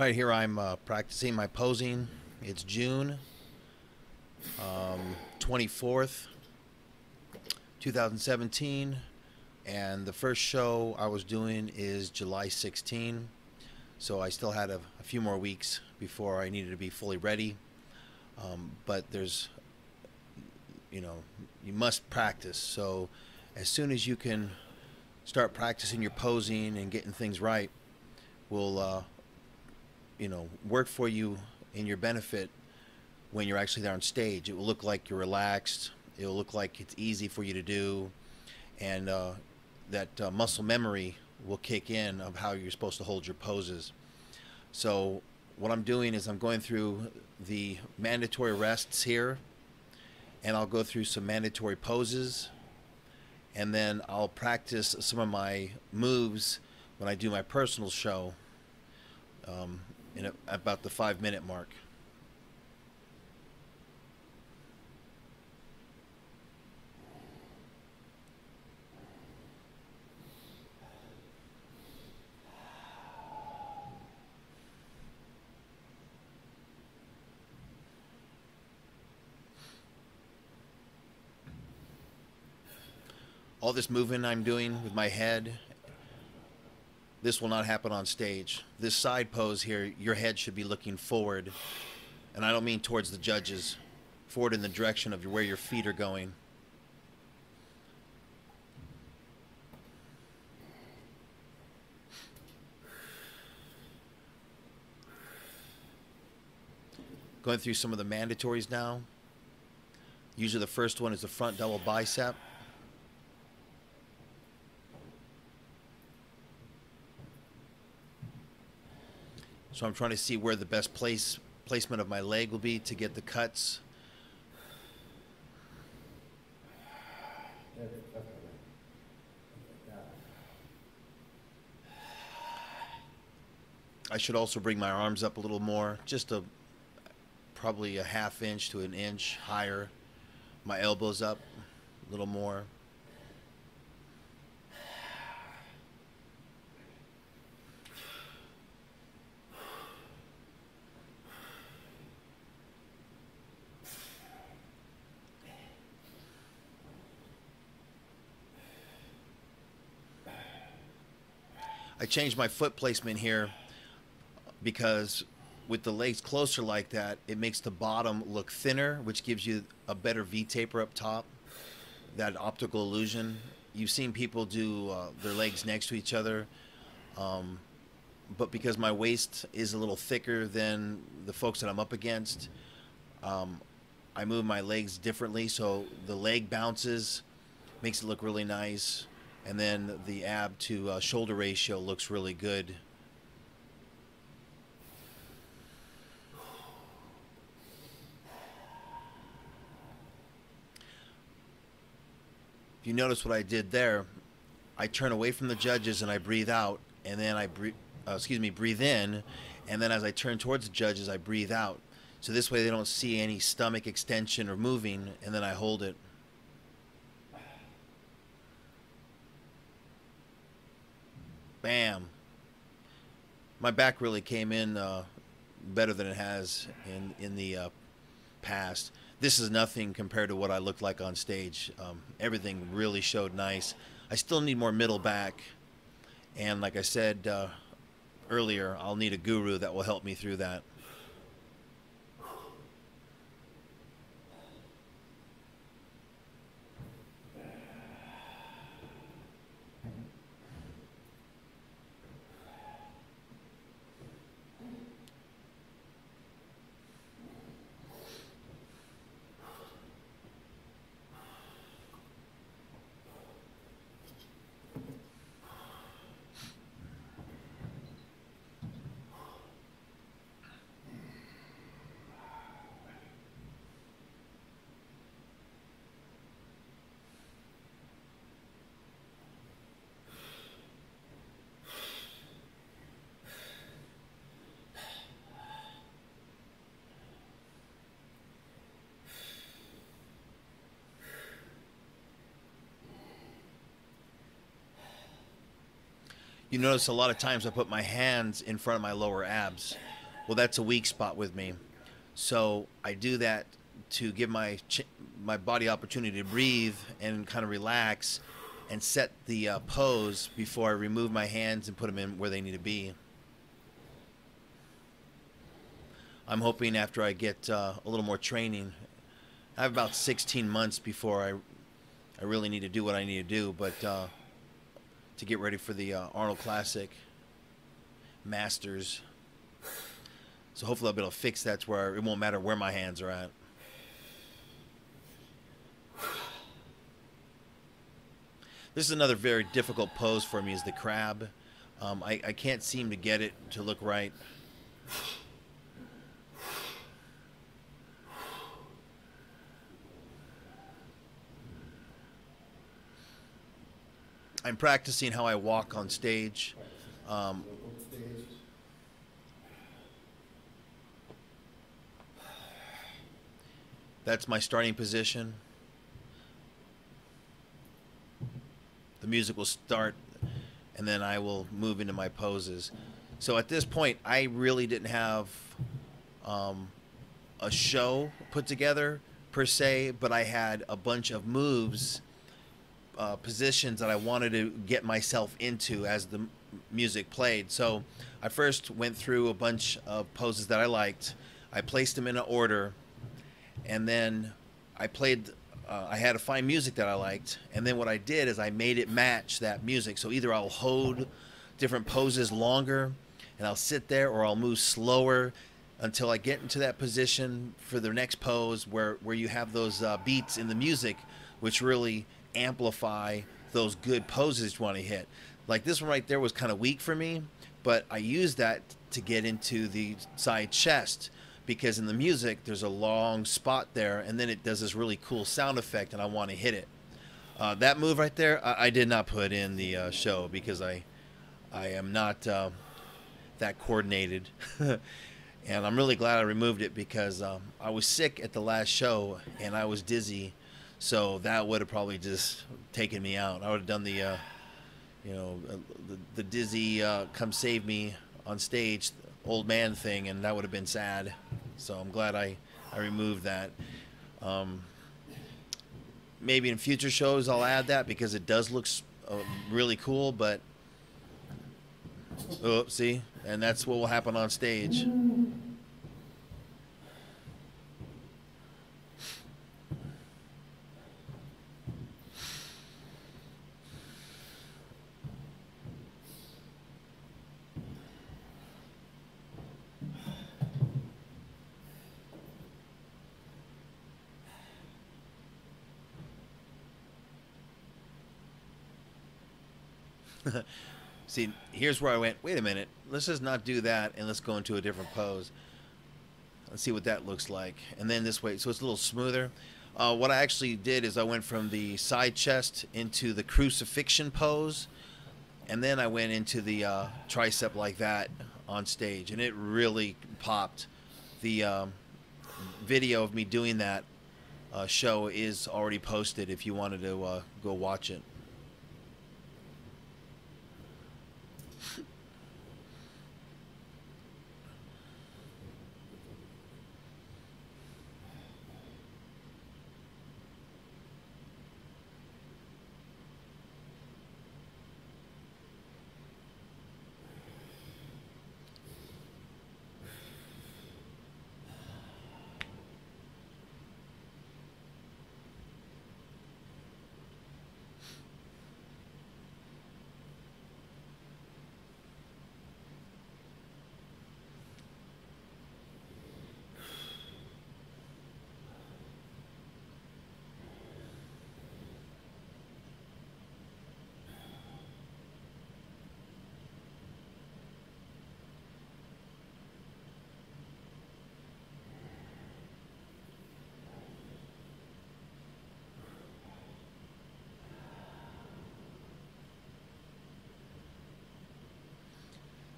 Right here, I'm practicing my posing. It's June 24th, 2017, and the first show I was doing is July 16. So I still had a few more weeks before I needed to be fully ready. But you know, you must practice. So as soon as you can start practicing your posing and getting things right, will work for you in your benefit when you're actually there on stage. It will look like you're relaxed. It will look like it's easy for you to do, and that muscle memory will kick in of how you're supposed to hold your poses. So what I'm doing is I'm going through the mandatory rests here, and I'll go through some mandatory poses, and then I'll practice some of my moves when I do my personal show about the 5 minute mark. All this movement I'm doing with my head, this will not happen on stage. This side pose here, your head should be looking forward, and I don't mean towards the judges, forward in the direction of where your feet are going. Going through some of the mandatories now. Usually the first one is the front double bicep. So I'm trying to see where the best placement of my leg will be to get the cuts. I should also bring my arms up a little more, probably a ½ inch to an inch higher. My elbows up a little more. I changed my foot placement here because with the legs closer like that, it makes the bottom look thinner, which gives you a better V-taper up top, that optical illusion. You've seen people do their legs next to each other, but because my waist is a little thicker than the folks that I'm up against, I move my legs differently, so the leg bounces, makes it look really nice, and then the ab to shoulder ratio looks really good. If you notice what I did there, I turn away from the judges and I breathe out, and then I breathe in, and then as I turn towards the judges, I breathe out. So this way they don't see any stomach extension or moving, and then I hold it. Bam. My back really came in better than it has in the past. This is nothing compared to what I looked like on stage. Everything really showed nice. I still need more middle back, and like I said earlier, I'll need a guru that will help me through that. You notice a lot of times I put my hands in front of my lower abs. Well, that's a weak spot with me. So I do that to give my body opportunity to breathe and kind of relax and set the pose before I remove my hands and put them in where they need to be. I'm hoping after I get a little more training, I have about 16 months before I really need to do what I need to do, but to get ready for the Arnold Classic Masters. So hopefully I'll be able to fix that to where it won't matter where my hands are at. This is another very difficult pose for me, is the crab. I can't seem to get it to look right. I'm practicing how I walk on stage. That's my starting position. The music will start, and then I will move into my poses. So at this point, I really didn't have a show put together per se, but I had a bunch of moves, positions that I wanted to get myself into as the music played. So I first went through a bunch of poses that I liked. I placed them in an order, and then I played. I had to find music that I liked, and then what I did is I made it match that music. So either I'll hold different poses longer, and I'll sit there, or I'll move slower until I get into that position for the next pose where you have those beats in the music, which really amplify those good poses you want to hit. Like this one right there was kind of weak for me, but I used that to get into the side chest, because in the music there's a long spot there, and then it does this really cool sound effect, and I want to hit it. That move right there, I did not put in the show, because I am not that coordinated. And I'm really glad I removed it, because I was sick at the last show and I was dizzy, so that would have probably just taken me out. I would have done the the dizzy come save me on stage old man thing, and that would have been sad. So I'm glad I removed that. Maybe in future shows I'll add that, because it does look really cool, but oh, see, and that's what will happen on stage. See, here's where I went, wait a minute, let's just not do that, and let's go into a different pose. Let's see what that looks like. And then this way, so it's a little smoother. What I actually did is I went from the side chest into the crucifixion pose, and then I went into the tricep like that on stage, and it really popped. The video of me doing that show is already posted if you wanted to go watch it.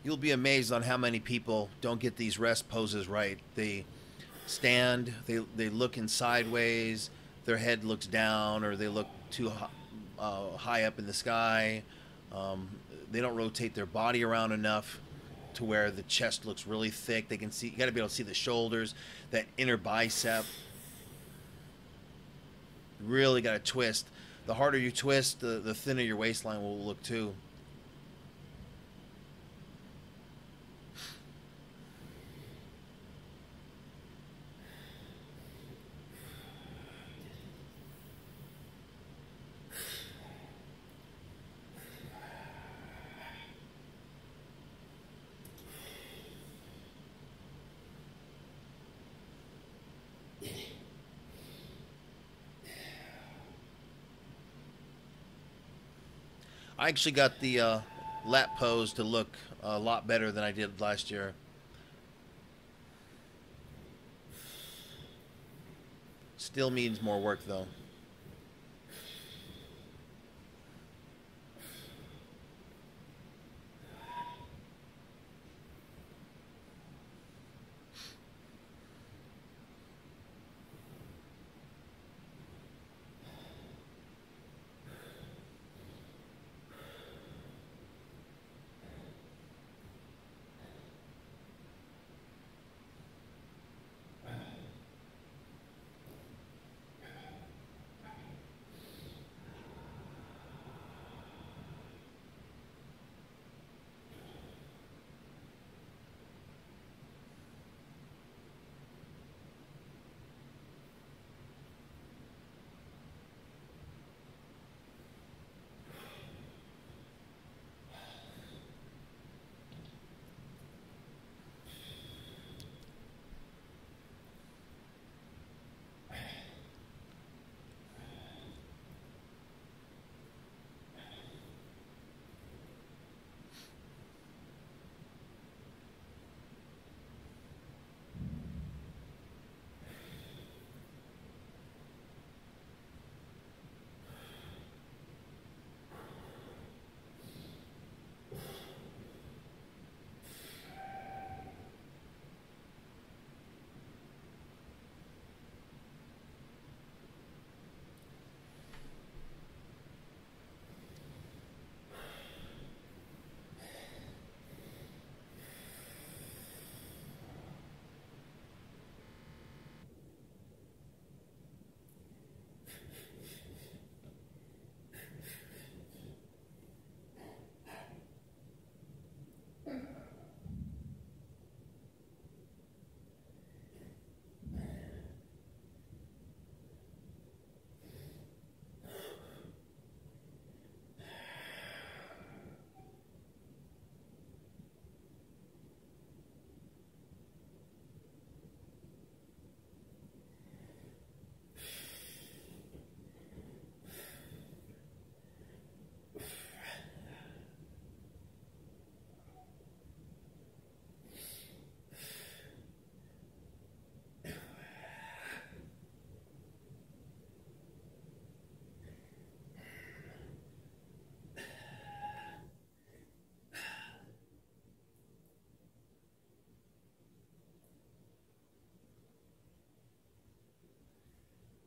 You'll be amazed on how many people don't get these rest poses right. They stand, they look in sideways, their head looks down, or they look too high up in the sky. they don't rotate their body around enough to where the chest looks really thick. They can see, you got to be able to see the shoulders, that inner bicep. Really got to twist. The harder you twist, the thinner your waistline will look too. I actually got the lat pose to look a lot better than I did last year. Still means more work though.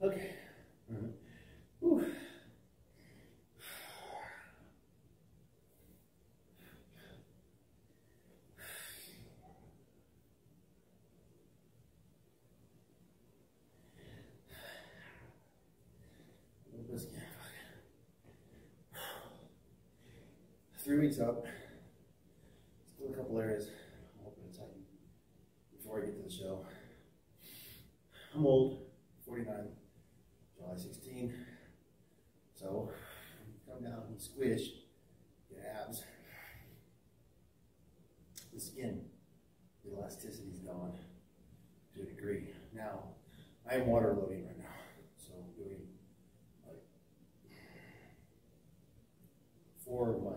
Okay. Whew. This again. 3 weeks up. Still a couple areas I'm hoping to tighten before I get to the show. I'm old, 49, July 16. So come down and squish, get abs. The skin, the elasticity's gone to a degree. Now, I am water loading right now. So doing like 4 of my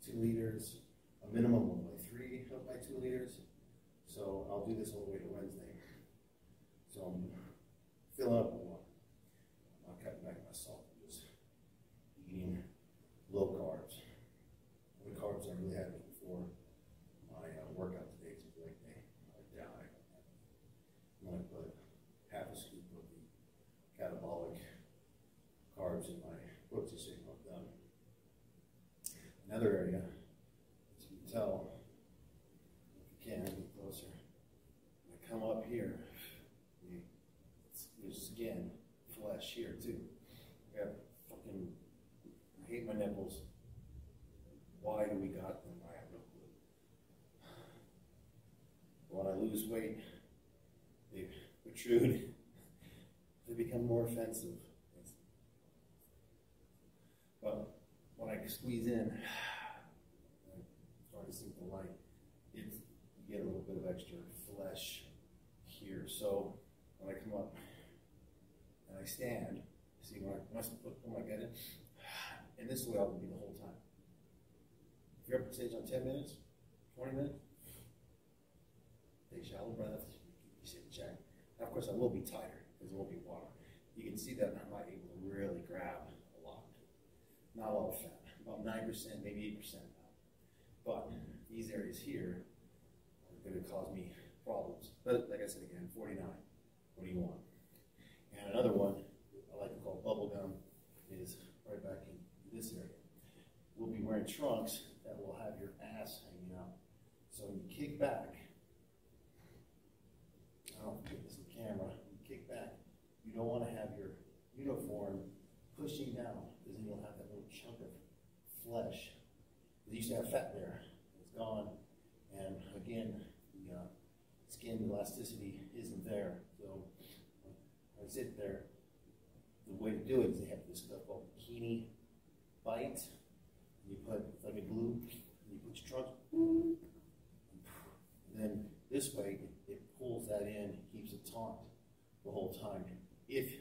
2 liters, a minimum of like 3 of my 2 liters. So I'll do this all the way to Wednesday. So I'm filling up on water. I'm not cutting back my salt. I'm just eating low carbs. The carbs I really had before my workout today is a leg day. I'm going to put half a scoop of the catabolic carbs in my protein shake when I'm done. Another area they protrude, they become more offensive. But when I squeeze in, I start to see the light, you get a little bit of extra flesh here. So when I come up and I stand, see when I put my head in, and this is the way I'll be the whole time. If you're up on stage on 10 minutes, 20 minutes, take a shallow breath, you sit and check. Now, of course, I will be tighter because there will be water. You can see that I'm not able to really grab a lot. Not a lot of fat, about 9%, maybe 8% now. But these areas here are going to cause me problems. But like I said again, 49, what do you want? And another one I like to call bubble gum is right back in this area. We'll be wearing trunks that will have your ass hanging out. So when you kick back, I don't get this in camera, when you kick back, you don't want to have your uniform pushing down, because then you'll have that little chunk of flesh. They used to have fat there, it's gone, and again, the skin elasticity isn't there. So when I sit there, the way to do it is they have this stuff called bikini bite. You put, it's like a glue, and you put your trunk, and then this way it pulls that in, keeps it taut the whole time. If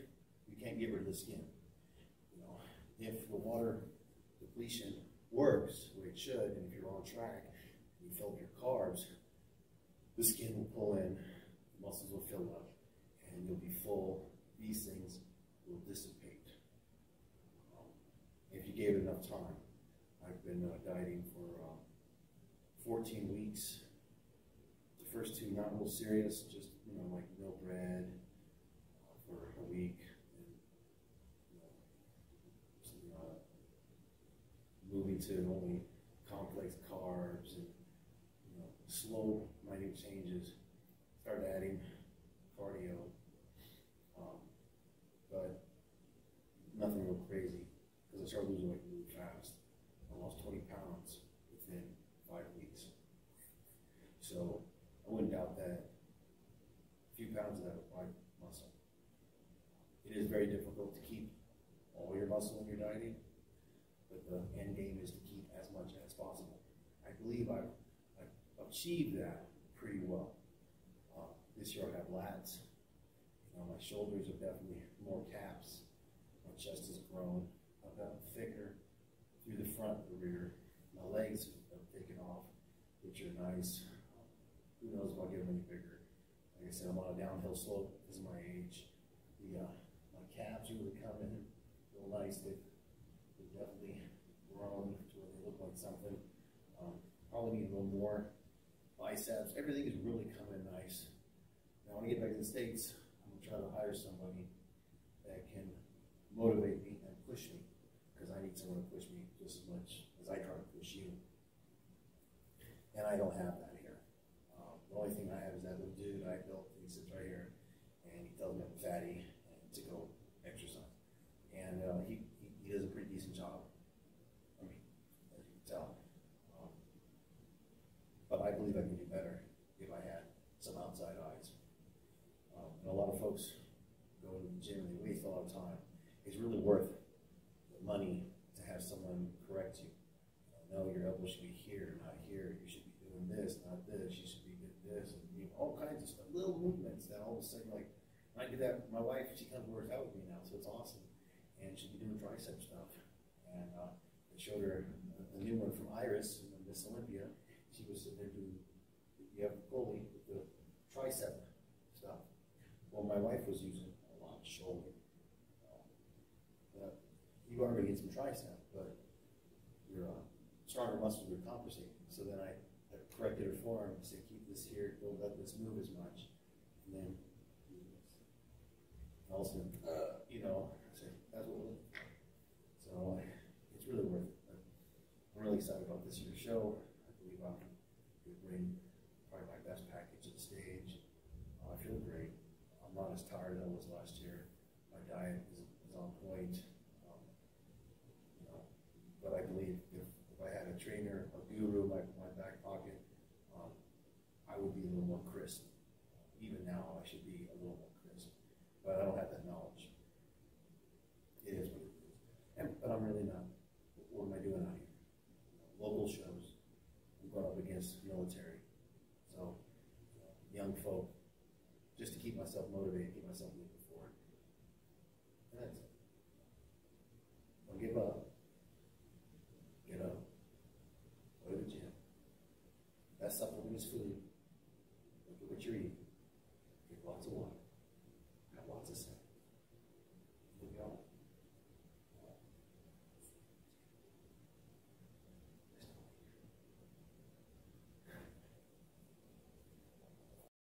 you can't get rid of the skin, you know, if the water depletion works the way it should, and if you're on track, and you fill up your carbs, the skin will pull in, the muscles will fill up, and you'll be full. These things will dissipate if you gave it enough time. I've been dieting for 14 weeks. The first two not real serious, just like no bread for a week, and moving to only complex carbs and slow, minute changes. Started adding cardio, but nothing real crazy because I started losing weight really fast. I lost 20 pounds within 5 weeks. So I wouldn't doubt that a few pounds of that was my muscle. It is very difficult to keep all your muscle when you're dieting, but the end game is to keep as much as possible. I believe I've achieved that pretty well. This year I have lats. My shoulders are definitely more caps. My chest has grown. I've gotten thicker through the front and the rear. My legs have taken off, which are nice. Who knows if I'll get them any bigger. Like I said, I'm on a downhill slope because of my age. My calves really come in real nice. They've definitely grown to where they look like something. Probably need a little more biceps. Everything is really coming nice. Now when I get back to the States, I'm going to try to hire somebody that can motivate me and push me, because I need someone to push me just as much as I try to push you. And I don't have that here. The only thing I have is that little dude I built. He sits right here, and he tells me I'm fatty and to go exercise. And he does a pretty decent job. I mean, as you can tell. But I believe I can do better if I had some outside eyes. And a lot of folks go to the gym and they waste a lot of time. It's really worth the money to have someone correct you. No, your elbow should be here, not here. You should be doing this, not this. You should be doing this, and all kinds of stuff. Little movements that all of a sudden, like, when I do that, my wife, she comes to work out with me now, so it's awesome. And she'll be doing tricep stuff. And I showed her a new one from Iris, Miss Olympia. She was sitting there doing, you have the pulley with the tricep stuff. Well, my wife was using a lot of shoulder. You are going to get some tricep, but your stronger muscles are compensating. So then I corrected her form and said, keep this here, don't let this move as much. And then, also, I said, that's what we're looking for. So it's really worth it. I'm really excited about this year's show. I believe I'm going to bring probably my best package to the stage. I feel great. I'm not as tired as I was last year. My diet is on point. But I believe if I had a trainer, a guru in my back pocket, I would be a little more crisp. Even now, I should be just to keep myself motivated, keep myself moving.